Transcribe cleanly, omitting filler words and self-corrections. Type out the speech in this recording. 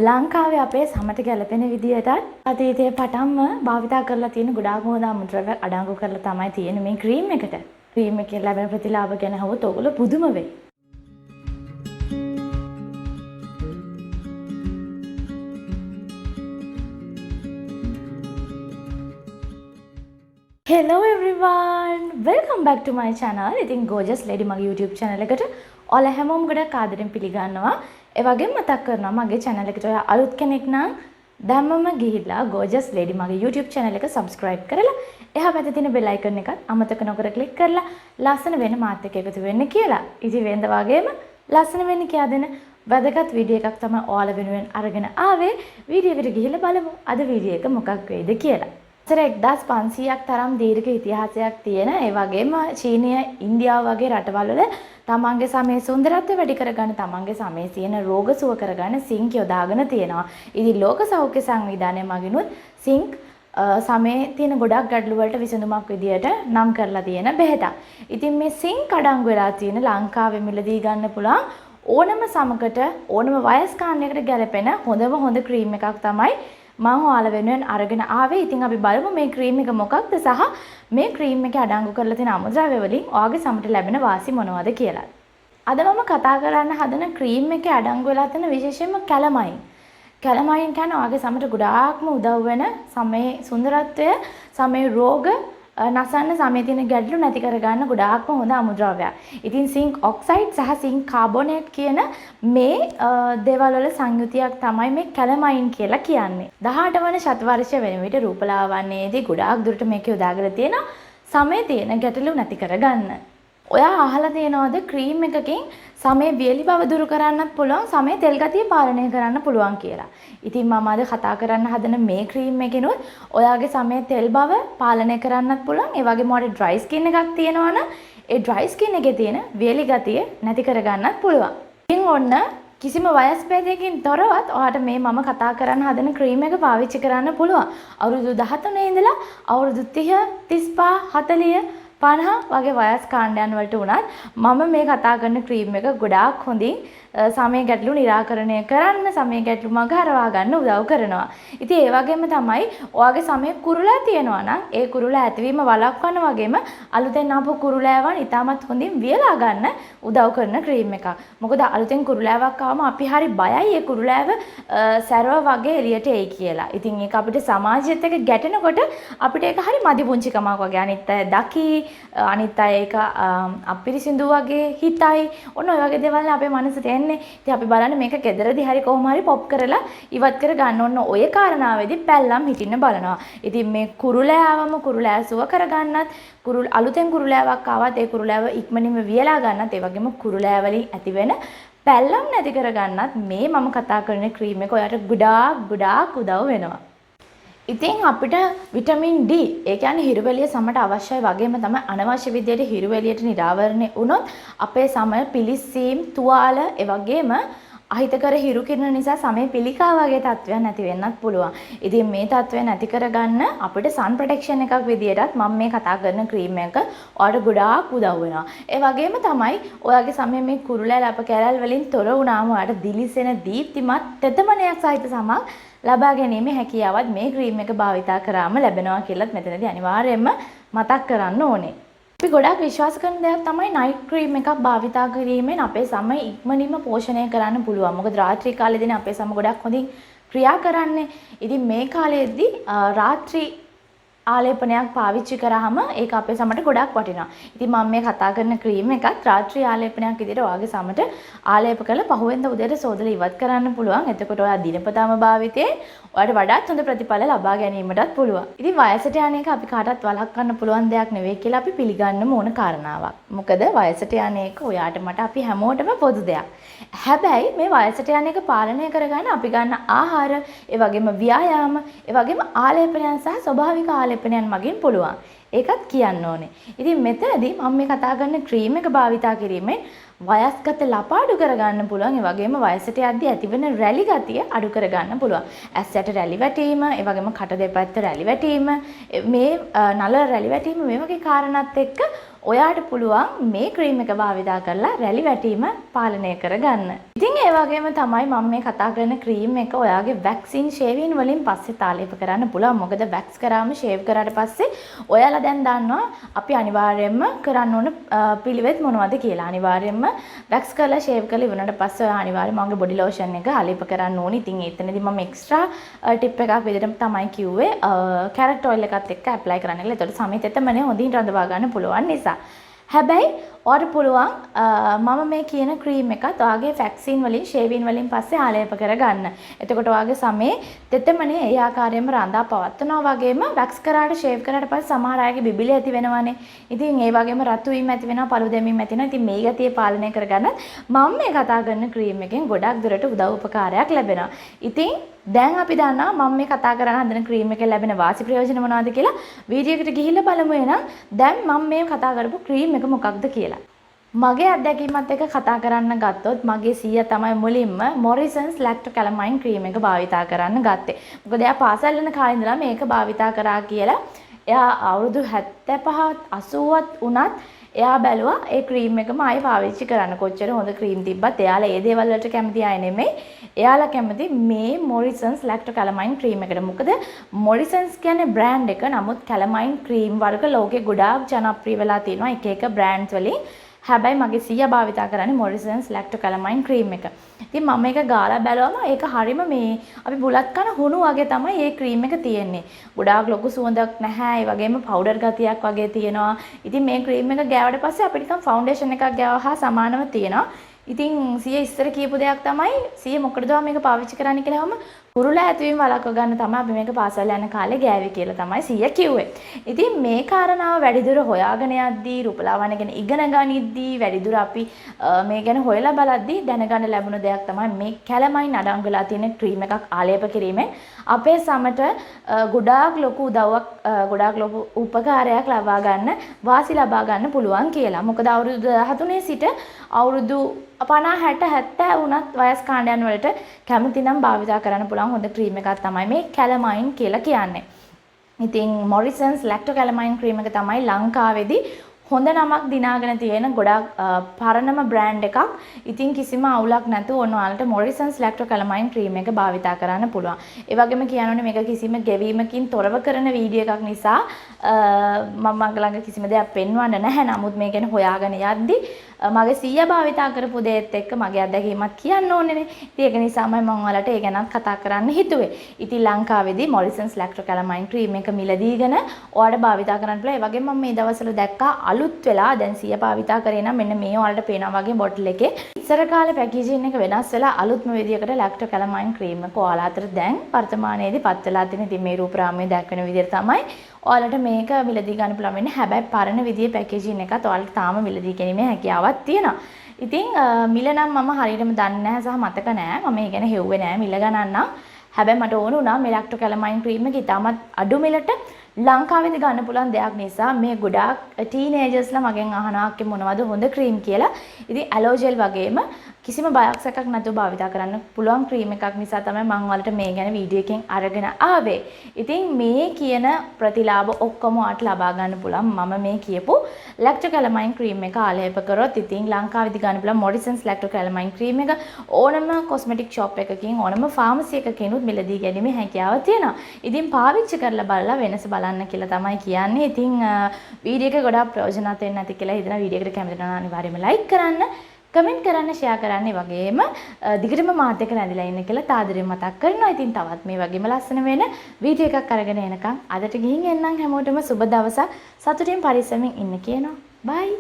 ලංකාවේ අපේ සමට ගැලපෙන විදිහට අතීතයේ පටන්ම භාවිතා කරලා තියෙන ගොඩාක් හොඳ අමුද්‍රව්‍ය අඩංගු කරලා තමයි තියෙන්නේ මේ ක්‍රීම් එකට. ක්‍රීම් එකෙන් ලැබෙන ප්‍රතිලාභ ගැන හවොත් ඔයගොල්ලෝ පුදුම වෙයි. Hello everyone! Welcome back to my channel. ඉතින් Gorgeous Lady මගේ YouTube channel එකට ඔයාලා හැමෝම ගොඩක් ආදරෙන් පිළිගන්නවා. ඒ වගේම මතක් කරනවා මගේ channel එකට ඔයා අලුත් කෙනෙක් නම් දැම්මම ගිහිල්ලා Gorgeous Lady මගේ YouTube channel එක subscribe කරලා එහා පැත්තේ තියෙන bell icon එකත් අමතක නොකර click කරලා ලස්සන වෙන මාත් එක්ක එකතු වෙන්න කියලා. ඉතින් වෙනද වගේම ලස්සන වෙන්න කියා දෙන වැදගත් වීඩියෝ එකක් තමයි ඔයාලා වෙනුවෙන් අරගෙන ආවේ. වීඩියෝ එකට ගිහිල්ලා බලමු අද වීඩියෝ එක මොකක් වෙයිද කියලා. 1500ක් තරම් දීර්ඝ ඉතිහාසයක් තියෙන ඒ වගේම චීනය ඉන්දියාව වගේ රටවල් වල තමන්ගේ සමේ සුන්දරත්වය වැඩි කරගන්න තමන්ගේ සමේ තියෙන රෝග සුව කරගන්න සිංක් යොදාගෙන තියෙනවා. ඉතින් ලෝක සෞඛ්‍ය සංවිධානය මගිනුත් සිංක් සමේ තියෙන ගොඩක් ගැටලු වලට විසඳුමක් විදියට නම් කරලා තියෙන බෙහෙතක්. ඉතින් මේ සිංක් අඩංගු වෙලා තියෙන ලංකාවේ මිලදී ගන්න පුළුවන් ඕනම සමකට ඕනම වයස් කාණ්ඩයකට ගැලපෙන හොඳ ක්‍රීම් එකක් තමයි මම ඔයාලා වෙනුවෙන් අරගෙන ආවේ. ඉතින් අපි බලමු මේ ක්‍රීම් එක මොකක්ද සහ මේ ක්‍රීම් එකේ අඩංගු කරලා තියෙන අමුද්‍රව්‍ය වලින් ඔයාගේ සමට ලැබෙන වාසි මොනවද කියලා. අද මම කතා කරන්න හදන ක්‍රීම් එකේ අඩංගු වෙලා තියෙන විශේෂයෙන්ම කැලමයින්. කැලමයින් කියන්නේ ඔයාගේ සමට ගොඩාක්ම උදව් වෙන සමේ සුන්දරත්වය, සමේ රෝග නසන්න සමේ තියෙන ගැටලු නැති කරගන්න ගොඩාක්ම හොඳ අමුද්‍රව්‍යයක්. ඉතින් සිංක් ඔක්සයිඩ් සහ සිංක් කාබෝනේට් කියන මේ දේවල් වල සංයුතියක් තමයි මේ කැලමයින් කියලා කියන්නේ. 18 වන ශතවර්ෂය වෙන විට රූපලාවන්‍යයේදී ගොඩාක් දුරට මේක යොදාගෙන තියෙන සමේ තියෙන ගැටලු නැති කරගන්න. ඔයා අහලා තියෙනවද ක්‍රීම් එකකින් සමේ වියලි බව දුරු කරන්නත් පුළුවන්, සමේ තෙල් ගතිය පාලනය කරන්න පුළුවන් කියලා. ඉතින් මම අද කතා කරන්න හදන මේ ක්‍රීම් එකකිනුත් ඔයාගේ සමේ තෙල් බව පාලනය කරන්නත් පුළුවන්. ඒ වගේම ඔයාට ඩ්‍රයි ස්කින් එකක් තියෙනවා නම් ඒ ඩ්‍රයි ස්කින් එකේ තියෙන වියලි ගතිය නැති කරගන්නත් පුළුවන්. ඉතින් ඔන්න කිසිම වයස් භේදයකින් තොරවත් ඔයාට මේ මම කතා කරන්න හදන ක්‍රීම් එක පාවිච්චි කරන්න පුළුවන්. අවුරුදු 13 ඉඳලා අවුරුදු 30, 35, 40 50 වගේ වයස් කාණ්ඩයන් වලට උනත් මම මේ කතා කරන ක්‍රීම් එක ගොඩාක් හොඳින් සමේ ගැටලු निराකරණය කරන්න, සමේ ගැටලු මග හරවා ගන්න උදව් කරනවා. ඉතින් ඒ වගේම තමයි ඔයාගේ සමේ කුරුලා තියෙනවා නම් ඒ කුරුලා ඇතිවීම වළක්වන වගේම අලුතෙන් ආපු කුරුලෑවන් ඉතාමත් හොඳින් වියලා ගන්න උදව් කරන ක්‍රීම් එකක්. මොකද අලුතෙන් කුරුලෑවක් ආවම අපි හරි බයයි ඒ කුරුලෑව සැරව වගේ එළියට එයි කියලා. ඉතින් ඒක අපිට සමාජයත් එක්ක ගැටෙනකොට අපිට ඒක හරි මදි පුංචිකමක් වගේ. අනිත් අය දකි, අනිත් අය ඒක අපිරිසිදු වගේ හිතයි. ඔන්න ඔය වගේ දේවල් අපේ මනසට එන්නේ. ඉතින් අපි බලන්න මේක ගෙදරදී හරි කොහොම හරි පොප් කරලා ඉවත් කර ගන්න ඕන. ඔය කාරණාවේදී පැල්ලම් හිටින්න බලනවා. ඉතින් මේ කුරුලෑවම කුරුලෑ සුව කරගන්නත්, අලුතෙන් කුරුලෑවක් ආවත් ඒ කුරුලෑව ඉක්මනින්ම වියලා ගන්නත්, ඒ වගේම කුරුලෑ වලින් ඇතිවෙන පැල්ලම් නැති කරගන්නත් මේ මම කතා කරන ක්‍රීම් එක ඔයාට ගොඩාක් උදව් වෙනවා. ඉතින් අපිට විටමින් D, ඒ කියන්නේ හිරුවැලිය සමට අවශ්‍යයි වගේම තමයි අනවශ්‍ය විදියට හිරුවැලියට නිරාවරණය වුණොත් අපේ සම පිලිස්සීම්, තුවාල, ඒ වගේම අහිතකර හිරු කිරණ නිසා සමේ පිළිකා වගේ තත්ත්වයන් නැති වෙන්නත් පුළුවන්. ඉතින් මේ තත්ත්වය නැති කරගන්න අපිට sun protection එකක් විදියටත් මම මේ කතා කරන ක්‍රීම් එක ඔයාලට ගොඩාක් උදව් වෙනවා. ඒ වගේම තමයි ඔයාගේ සමේ මේ කුරුලෑ ලප කැරල් වලින් තොර වුණාම ඔයාලට දිලිසෙන දීප්තිමත් තෙතමනයක් සහිත සමක් ලබා ගැනීමේ හැකියාවත් මේ ක්‍රීම් එක භාවිතා කරාම ලැබෙනවා කියලාත් මෙතනදී අනිවාර්යයෙන්ම මතක් කරන්න ඕනේ. අපි ගොඩක් විශ්වාස කරන දෙයක් තමයි නයිට් ක්‍රීම් එකක් භාවිතා කිරීමෙන් අපේ සම ඉක්මනින්ම පෝෂණය කරන්න පුළුවන්. මොකද රාත්‍රී කාලේදී අපේ සම ගොඩක් හොඳින් ක්‍රියා කරන්නේ. ඉතින් මේ කාලේදී රාත්‍රී ආලේපනයක් පාවිච්චි කරාම ඒක අපේ සමට ගොඩක් වටිනවා. ඉතින් මම මේ කතා කරන ක්‍රීම් එකත් රාත්‍රී ආලේපනයක් විදිහට ඔයාගේ සමට ආලේප කරලා පහුවෙන්ද උදේට සෝදලා ඉවත් කරන්න පුළුවන්. එතකොට ඔයා දිනපතාම භාවිතේ ඔයාට වඩාත් හොඳ ප්‍රතිඵල ලබා ගැනීමටත් පුළුවන්. ඉතින් වයසට යන එක අපි කාටවත් වළක්වන්න පුළුවන් දෙයක් නෙවෙයි කියලා අපි පිළිගන්න ඕන කාරණාවක්. මොකද වයසට යන එක ඔයාට මට අපි හැමෝටම පොදු දෙයක්. හැබැයි මේ වයසට යන එක පාලනය කරගන්න අපි ගන්න ආහාර, ඒ වගේම ව්‍යායාම, ඒ වගේම ආලේපනයන් සහ ස්වභාවික ආලේපනයන් මගින් පුළුවන්. ඒකත් කියන්න ඕනේ. ඉතින් මෙතනදී මම මේ කතා කරන ක්‍රීම් එක භාවිතා කිරීමෙන් වයස්ගත ලප අඩු කරගන්න පුළුවන්. ඒ වගේම වයසට යද්දී ඇතිවෙන රැලි ගතිය අඩු කරගන්න පුළුවන්. ඇස් යට රැලි වැටීම, ඒ වගේම කට දෙපැත්ත රැලි වැටීම, මේ නල රැලි වැටීම මේ වගේ කාරණාත් එක්ක ඔයාට පුළුවන් මේ ක්‍රීම් එක භාවිතා කරලා රැලි වැටීම පාලනය කරගන්න. ඉතින් ඒ වගේම තමයි මම මේ කතා කරන ක්‍රීම් එක ඔයාගේ වැක්සින් ෂේවින් වලින් පස්සේ තාලේප කරන්න පුළුවන්. මොකද වැක්ස් කරාම ෂේව් කරාට පස්සේ ඔයාලා දැන් දන්නවා අපි අනිවාර්යයෙන්ම කරන්න ඕන පිළිවෙත් මොනවද කියලා. අනිවාර්යයෙන්ම වැක්ස් කරලා ෂේව් කරලා ඉවරනට පස්සේ ඔයා අනිවාර්යයෙන්ම මගේ බොඩි ලෝෂන් එක ආලේප කරන්න ඕනි. ඉතින් එතනදී මම එක්ස්ට්‍රා ටිප් එකක් විදිහට තමයි කිව්වේ කැරට් ඔයිල් එකත් එක්ක ඇප්ලයි කරන්න කියලා. ඒතකොට සමීත එතමනේ හොඳින් රඳවා ගන්න පුළුවන් නිසා. හැබැයි ඔයාට පුළුවන් මම මේ කියන ක්‍රීම් එකත් ඔයාගේ වැක්සින් වලින් ෂේවින් වලින් පස්සේ ආලේප කරගන්න. එතකොට ඔයාගේ සමේ තෙතමනේ ඒ ආකාරයෙන්ම රඳා පවත්වනවා. වගේම වැක්ස් කරාට ෂේව් කරාට පස්සේ සමහර අයගේ බිබිලි ඇති වෙනවනේ. ඉතින් ඒ වගේම රතු වීම ඇති වෙනවා, පළු දැමීම ඇති වෙනවා. ඉතින් මේ ගතිය පාලනය කරගන්න මම මේ කතා කරන ක්‍රීම් එකෙන් ගොඩක් දුරට උදව් උපකාරයක් ලැබෙනවා. ඉතින් දැන් අපි දන්නවා මම මේ කතා කරන හදන ක්‍රීම් එකෙන් ලැබෙන වාසි ප්‍රයෝජන මොනවද කියලා. වීඩියෝ එකට ගිහිල්ලා බලමු එහෙනම්. දැන් මම මේ කතා කරපු ක්‍රීම් එක මොකක්ද කියලා. මගේ අත්දැකීමත් එක්ක කතා කරන්න ගත්තොත් මගේ සීයා තමයි මුලින්ම මොරිසන්ස් ලැක්ටෝකැලමයින් ක්‍රීම් එක භාවිතා කරන්න ගත්තේ. මොකද එයා පාසල් යන කාලේ ඉඳලා මේක භාවිතා කරා කියලා එයා අවුරුදු 75 80ත් උනත් එයා බැලුවා ඒ ක්‍රීම් එකම ආයෙ පාවිච්චි කරන්න. කොච්චර හොඳ ක්‍රීම් තිබ්බත් එයාලා ඒ දේවල් වලට කැමති අය නෙමෙයි. එයාලා කැමති මේ මොරිසන්ස් ලැක්ටෝකැලමයින් ක්‍රීම් එකට. මොකද මොරිසන්ස් කියන්නේ බ්‍රෑන්ඩ් එක. නමුත් කැලමයින් ක්‍රීම් වර්ග ලෝකේ ගොඩාක් ජනප්‍රිය වෙලා තියෙනවා එක එක බ්‍රෑන්ඩ්ස් වලින්. හැබැයි මගේ සීයා භාවිතා කරන්නේ මොරිසන්ස් ලැක්ටෝකැලමයින් ක්‍රීම් එක. ඉතින් මම මේක ගාලා බැලුවම ඒක හරීම මේ අපි බුලත් කන හුණු වගේ තමයි මේ ක්‍රීම් එක තියෙන්නේ. ගොඩාක් ලොකු සුවඳක් නැහැ. ඒ වගේම පවුඩර් ගතියක් වගේ තියෙනවා. ඉතින් මේ ක්‍රීම් එක ගෑවට පස්සේ අපිට නිකන් ෆවුන්ඩේෂන් එකක් ගෑවා හා සමානව තියෙනවා. ඉතින් සිය ඉස්සර කියපු දෙයක් තමයි සිය මොකටද මේක පාවිච්චි කරන්න කියලාම කුරුලා ඇතුවීම වළක්ව ගන්න තමයි අපි මේක පාසල් යන කාලේ ගෑවි කියලා තමයි සිය කිව්වේ. ඉතින් මේ කාරණාව වැඩිදුර හොයාගෙන යද්දී රූපලාවන්‍ය ගැන ඉගෙන ගනිද්දී වැඩිදුර අපි මේ ගැන හොයලා බලද්දී දැනගන්න ලැබුණ දෙයක් තමයි මේ කැලමයින් අඩංගු වෙලා තියෙන ක්‍රීම් එකක් ආලේප කිරීමෙන් අපේ සමට ගොඩාක් ලොකු උදව්වක් ගොඩාක් ලොකු උපකාරයක් ලබා ගන්න වාසි ලබා ගන්න පුළුවන් කියලා. මොකද අවුරුදු 13 සිට අවුරුදු 50 60 70 වුණත් වයස් කාණ්ඩයන් වලට කැමති නම් භාවිතා කරන්න පුළුවන් හොඳ ක්‍රීම් එකක් තමයි මේ කැලමයින් කියලා කියන්නේ. ඉතින් මොරිසන්ස් ලැක්ටෝකැලමයින් ක්‍රීම් එක තමයි ලංකාවේදී හොඳ නමක් දිනාගෙන තියෙන ගොඩක් පරණම බ්‍රෑන්ඩ් එකක්. ඉතින් කිසිම අවුලක් නැතුව ඔයාලට මොරිසන්ස් ලැක්ටෝකැලමයින් ක්‍රීම් එක භාවිතා කරන්න පුළුවන්. ඒ වගේම කියනෝනේ මේක කිසිම ගෙවීමකින් තොරව කරන වීඩියෝ එකක් නිසා මම ළඟ කිසිම දෙයක් පෙන්වන්න නැහැ. නමුත් මේ ගැන හොයාගෙන යද්දී මගේ සීයා භාවිතා කරපු දේත් එක්ක මගේ අත්දැකීමක් කියන්න ඕනේනේ. ඉතින් ඒක නිසාමයි මම ඔයාලට ඒ ගැනත් කතා කරන්න හිතුවේ. ඉතින් ලංකාවේදී මොරිසන්ස් ලැක්ටෝකැලමයින් ක්‍රීම් එක මිලදීගෙන ඔයාලට භාවිතා කරන්න පුළුවන්. ඒ වගේම මම මේ දවස්වල දැක්කා අලුත් වෙලා දැන් සිය භාවිතා කරේ නම් මෙන්න මේ ඔයාලට පේනවා වගේ බොටල් එකේ ඉස්සර කාලේ පැකේජින් එක වෙනස් වෙලා අලුත්ම විදියකට ලැක්ටෝකැලමයින් ක්‍රීම් එක ඔයාලා අතර දැන් වර්තමානයේදී පත් වෙලා තියෙන. ඉතින් මේ රූපරාමයේ දැක්වෙන විදියට තමයි ඔයාලට මේක මිලදී ගන්න පුළුවන් වෙන්නේ. හැබැයි පරණ විදියේ පැකේජින් එකත් ඔයාලට තාම මිලදී ගැනීමේ හැකියාවක් තියෙනවා. ඉතින් මිල නම් මම හරියටම දන්නේ නැහැ සහ මතක නැහැ. මම ඒ ගැන හෙව්වේ නැහැ මිල ගණන් නම්. හැබැයි මට ඕන වුණා මේ ලැක්ටෝකැලමයින් ක්‍රීම් එක ඉතාමත් අඩු මිලට ලංකාවේදී ගන්න පුළුවන් දෙයක් නිසා මේ ගොඩාක් ටීනේජර්ස්ලා මගෙන් අහනවා මොනවද හොඳ ක්‍රීම් කියලා. ඉතින් ඇලෝජෙල් වගේම කිසිම බයක් සැකක් නැතුව භාවිතා කරන්න පුළුවන් ක්‍රීම් එකක් නිසා තමයි මම ඔයාලට මේ ගැන වීඩියෝ එකෙන් අරගෙන ආවේ. ඉතින් මේ කියන ප්‍රතිලාභ ඔක්කොම ඔයාලට ලබා ගන්න පුළුවන් මම මේ කියපු ලැක්ටෝකැලමයින් ක්‍රීම් එක ආලේප කරොත්. ඉතින් ලංකාවේදී ගන්න පුළුවන් මොරිසන්ස් ලැක්ටෝකැලමයින් ක්‍රීම් එක ඕනම කොස්මෙටික් ෂොප් එකකින් ඕනම ෆාමසි එකකිනුත් මිලදී ගැනීමේ හැකියාව තියෙනවා. ඉතින් පාවිච්චි කරලා බලලා වෙනස බලන්න කියලා තමයි කියන්නේ. ඉතින් වීඩියෝ එක ගොඩාක් ප්‍රයෝජනවත් වෙන්න ඇති කියලා හිතන වීඩියෝ එකට කැමති නම් අනිවාර්යයෙන්ම ලයික් කරන්න, කමෙන්ට් කරන්න, ෂෙයා කරන්න. ඒ වගේම දිගටම මාත් එක්ක රැඳිලා ඉන්න කියලා තාදරයෙන් මතක් කරනවා. ඉතින් තවත් මේ වගේම ලස්සන වෙන වීඩියෝ එකක් අරගෙන එනකම් අදට ගිහින් එන්නම් හැමෝටම සුබ දවසක්. සතුටින් පරිස්සමින් ඉන්න කියනවා. බයි.